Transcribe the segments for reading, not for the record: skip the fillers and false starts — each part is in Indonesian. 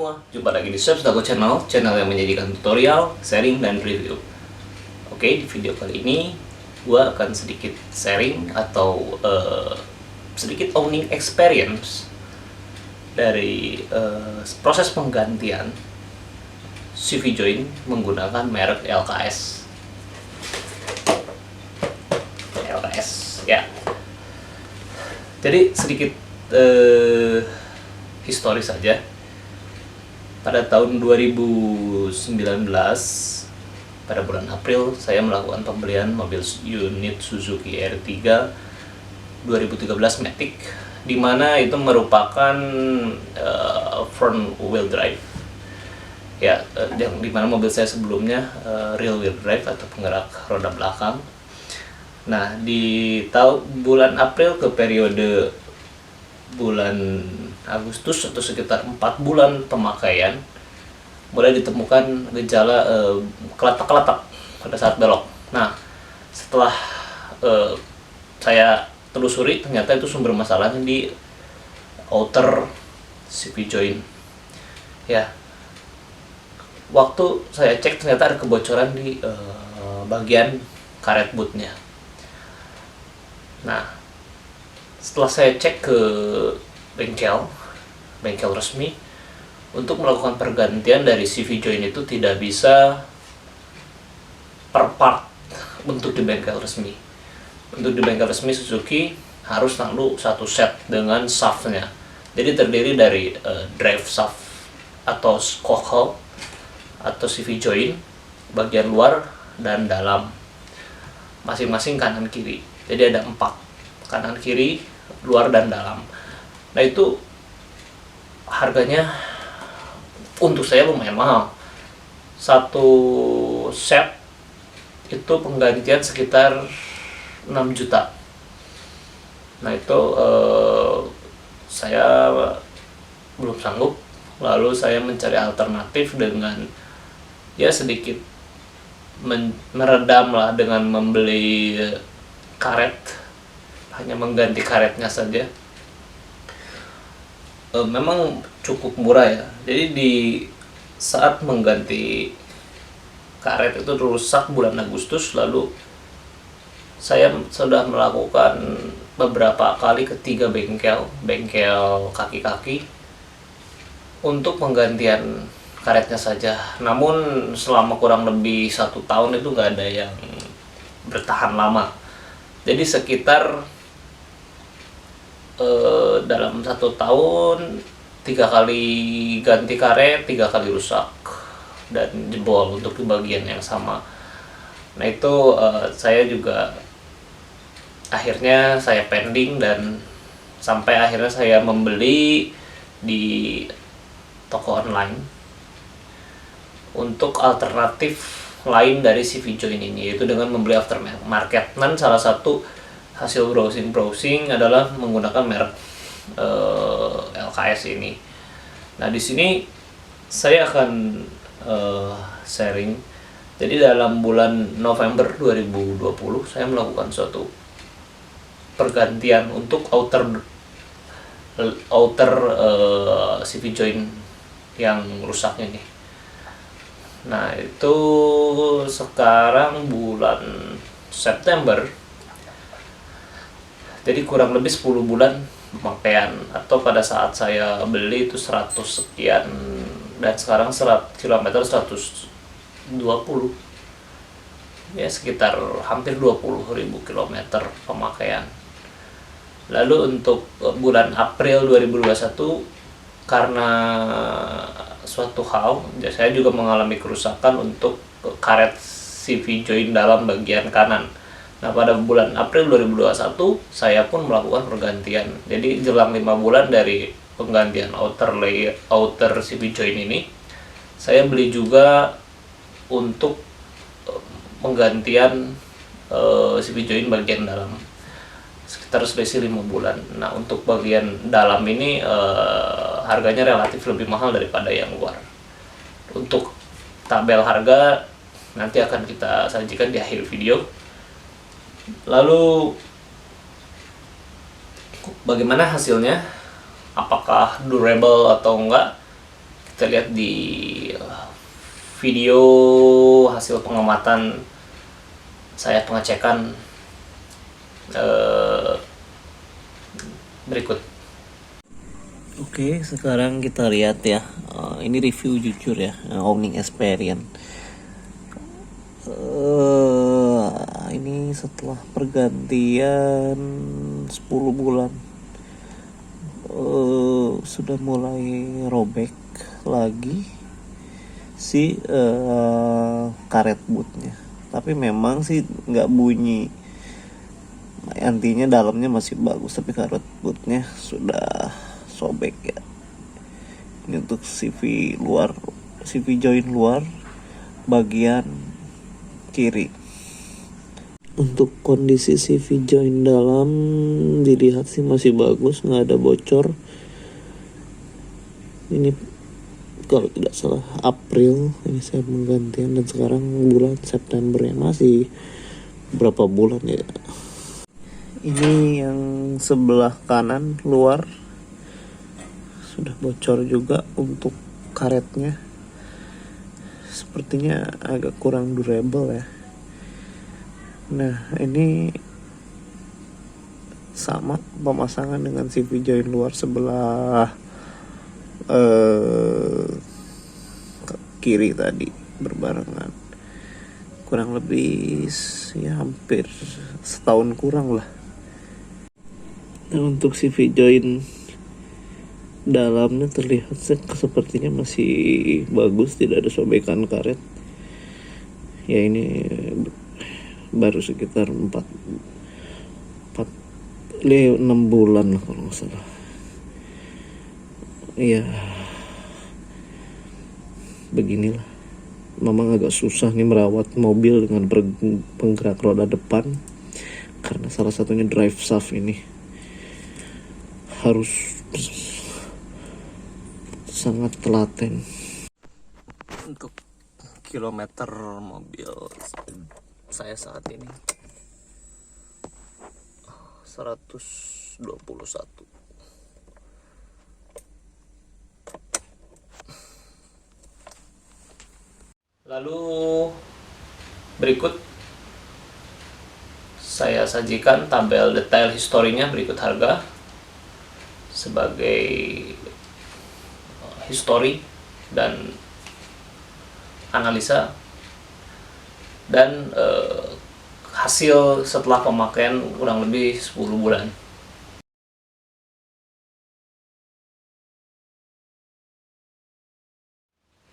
semua, jumpa lagi di Substago Channel, channel yang menyajikan tutorial, sharing, dan review. Oke, di video kali ini gue akan sedikit sharing atau sedikit owning experience dari proses penggantian CV join menggunakan merek LKS. Ya. Jadi sedikit historis saja. Pada tahun 2019, pada bulan April, saya melakukan pembelian mobil unit Suzuki R3 2013 Matic, di mana itu merupakan front wheel drive. Ya, yang dimana mobil saya sebelumnya rear wheel drive atau penggerak roda belakang. Nah, di bulan April ke periode bulan Agustus atau sekitar 4 bulan pemakaian, mulai ditemukan gejala keletak-keletak pada saat belok. Nah, setelah saya telusuri, ternyata itu sumber masalahnya di outer CV joint. Ya, waktu saya cek ternyata ada kebocoran di bagian karet bootnya. Nah, setelah saya cek ke bengkel resmi, untuk melakukan pergantian dari CV joint itu tidak bisa per part untuk di bengkel resmi. Untuk di bengkel resmi Suzuki harus selalu satu set dengan shaftnya. Jadi terdiri dari drive shaft atau cowl atau CV joint bagian luar dan dalam, masing-masing kanan kiri. Jadi ada 4, kanan kiri, luar dan dalam. Nah, itu harganya untuk saya lumayan mahal. Satu set itu penggantian sekitar 6 juta. Nah, itu saya belum sanggup. Lalu saya mencari alternatif dengan ya sedikit meredam lah dengan membeli karet, hanya mengganti karetnya saja. Memang cukup murah ya. Jadi di saat mengganti karet itu rusak bulan Agustus, lalu saya sudah melakukan beberapa kali ke 3 bengkel kaki-kaki untuk penggantian karetnya saja. Namun selama kurang lebih 1 tahun itu nggak ada yang bertahan lama. Jadi sekitar dalam 1 tahun 3 kali ganti karet, 3 kali rusak dan jebol untuk di bagian yang sama. Nah, itu saya juga akhirnya saya pending, dan sampai akhirnya saya membeli di toko online untuk alternatif lain dari CV joint ini, yaitu dengan membeli aftermarket. Dan salah satu hasil browsing adalah menggunakan merek LKS ini. Nah, di sini saya akan sharing. Jadi dalam bulan November 2020 saya melakukan suatu pergantian untuk outer CV joint yang rusak ini. Nah, itu sekarang bulan September. Jadi kurang lebih 10 bulan pemakaian, atau pada saat saya beli itu 100 sekian, dan sekarang kilometer 120. Ya, sekitar hampir 20.000 kilometer pemakaian. Lalu untuk bulan April 2021, karena suatu hal, saya juga mengalami kerusakan untuk karet CV joint dalam bagian kanan. Nah, pada bulan April 2021 saya pun melakukan pergantian. Jadi jelang 5 bulan dari penggantian outer CV joint ini, saya beli juga untuk penggantian CV joint bagian dalam, sekitar selisih 5 bulan. Nah, untuk bagian dalam ini harganya relatif lebih mahal daripada yang luar. Untuk tabel harga nanti akan kita sajikan di akhir video. Lalu bagaimana hasilnya? Apakah durable atau enggak? kita lihat di video hasil pengamatan saya pengecekan berikut. Oke, sekarang kita lihat ya. Ini review jujur ya, owning experience. Ini setelah pergantian 10 bulan sudah mulai robek lagi si karet bootnya. Tapi memang sih nggak bunyi, intinya dalamnya masih bagus, tapi karet bootnya sudah sobek ya. Ini untuk CV join luar bagian kiri. Untuk kondisi CV join dalam dilihat sih masih bagus, nggak ada bocor. Ini kalau tidak salah April ini saya penggantian, dan sekarang bulan September ya, masih berapa bulan ya. Ini yang sebelah kanan luar sudah bocor juga untuk karetnya, sepertinya agak kurang durable ya. Nah, ini sama pemasangan dengan CV join luar sebelah kiri tadi berbarengan, kurang lebih ya hampir setahun kurang lah. Nah, untuk CV join dalamnya terlihat sepertinya masih bagus, tidak ada sobekan karet ya. Ini baru sekitar 6 bulan lah kalau nggak salah. Ya beginilah, memang agak susah nih merawat mobil dengan penggerak roda depan, karena salah satunya drive shaft ini harus sangat telaten. Untuk kilometer mobil saya saat ini 121. Lalu berikut saya sajikan tabel detail historinya berikut harga sebagai histori dan analisa, dan hasil setelah pemakaian kurang lebih 10 bulan.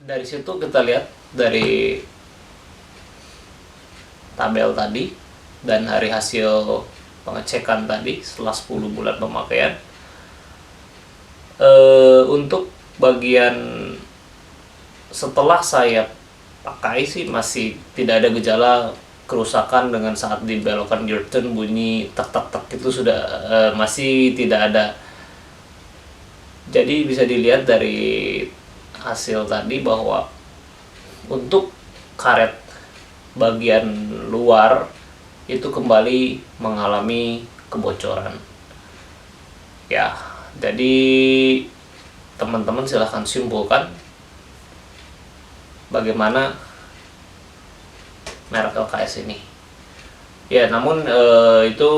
Dari situ kita lihat dari tabel tadi dan hari hasil pengecekan tadi setelah 10 bulan pemakaian, untuk bagian setelah saya pakai sih masih tidak ada gejala kerusakan dengan saat dibelokkan gear turn bunyi tek tek tek itu sudah masih tidak ada. Jadi bisa dilihat dari hasil tadi bahwa untuk karet bagian luar itu kembali mengalami kebocoran ya. Jadi teman-teman silahkan simpulkan bagaimana merek LKS ini ya. Namun itu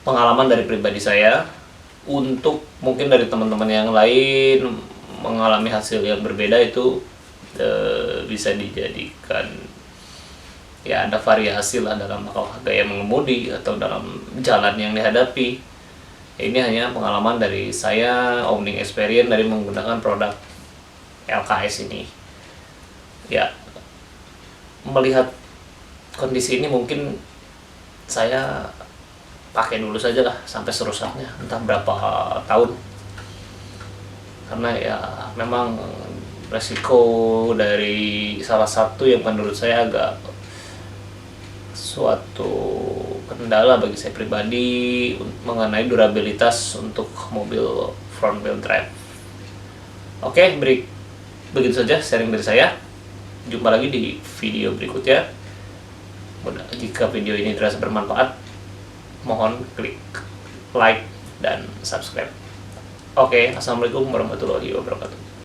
pengalaman dari pribadi saya. Untuk mungkin dari teman-teman yang lain mengalami hasil yang berbeda, itu bisa dijadikan ya, ada variasi lah dalam gaya mengemudi atau dalam jalan yang dihadapi. Ini hanya pengalaman dari saya, owning experience dari menggunakan produk LKS ini ya. Melihat kondisi ini mungkin saya pakai dulu saja lah sampai serusaknya, entah berapa tahun, karena ya memang resiko dari salah satu yang menurut saya agak suatu kendala bagi saya pribadi mengenai durabilitas untuk mobil front wheel drive. Oke, begitu saja sharing dari saya. Jumpa lagi di video berikutnya. Jika video ini dirasa bermanfaat, mohon klik like dan subscribe. Oke, assalamualaikum warahmatullahi wabarakatuh.